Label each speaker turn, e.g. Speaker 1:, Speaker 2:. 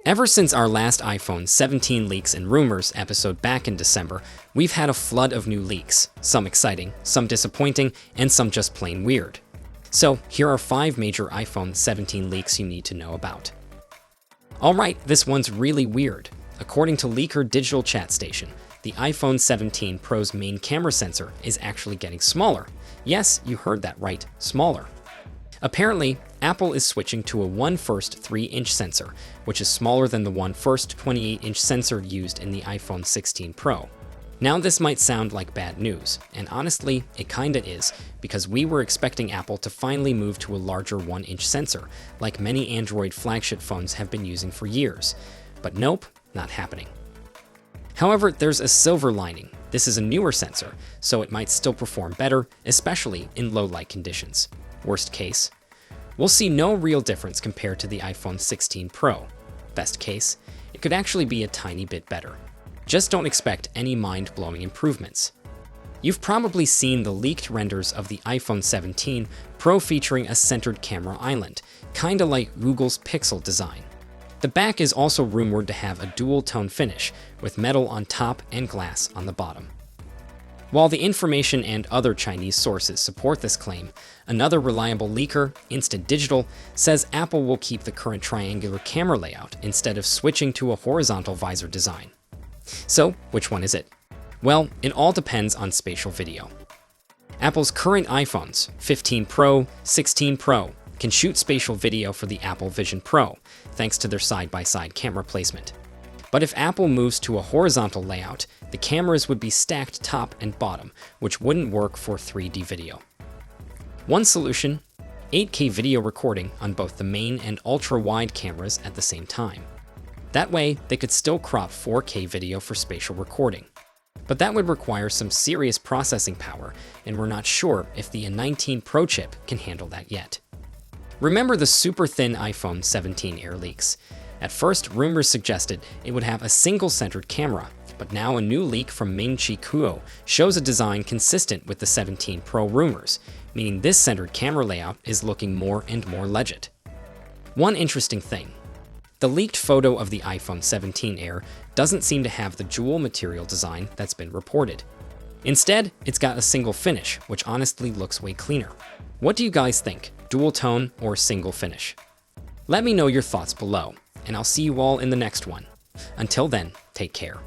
Speaker 1: Ever since our last iPhone 17 leaks and rumors episode back in December, we've had a flood of new leaks, some exciting, some disappointing, and some just plain weird. So here are 5 major iPhone 17 leaks you need to know about. Alright, this one's really weird. According to leaker Digital Chat Station, the iPhone 17 Pro's main camera sensor is actually getting smaller. Yes, you heard that right, smaller. Apparently, Apple is switching to a 1/1 3-inch sensor, which is smaller than the 1/1 28-inch sensor used in the iPhone 16 Pro. Now this might sound like bad news, and honestly, it kinda is, because we were expecting Apple to finally move to a larger 1-inch sensor, like many Android flagship phones have been using for years. But nope, not happening. However, there's a silver lining. This is a newer sensor, so it might still perform better, especially in low light conditions. Worst case, we'll see no real difference compared to the iPhone 16 Pro. Best case, it could actually be a tiny bit better. Just don't expect any mind-blowing improvements. You've probably seen the leaked renders of the iPhone 17 Pro featuring a centered camera island, kinda like Google's Pixel design. The back is also rumored to have a dual-tone finish, with metal on top and glass on the bottom. While the information and other Chinese sources support this claim, another reliable leaker, Instant Digital, says Apple will keep the current triangular camera layout instead of switching to a horizontal visor design. So, which one is it? Well, it all depends on spatial video. Apple's current iPhones, 15 Pro, 16 Pro, can shoot spatial video for the Apple Vision Pro, thanks to their side-by-side camera placement. But if Apple moves to a horizontal layout, the cameras would be stacked top and bottom, which wouldn't work for 3D video. One solution: 8K video recording on both the main and ultra-wide cameras at the same time. That way, they could still crop 4K video for spatial recording. But that would require some serious processing power, and we're not sure if the A19 Pro chip can handle that yet. Remember the super thin iPhone 17 Air leaks? At first, rumors suggested it would have a single-centered camera, but now a new leak from Ming-Chi Kuo shows a design consistent with the 17 Pro rumors, meaning this centered camera layout is looking more and more legit. One interesting thing: the leaked photo of the iPhone 17 Air doesn't seem to have the jewel material design that's been reported. Instead, it's got a single finish, which honestly looks way cleaner. What do you guys think? Dual tone or single finish? Let me know your thoughts below, and I'll see you all in the next one. Until then, take care.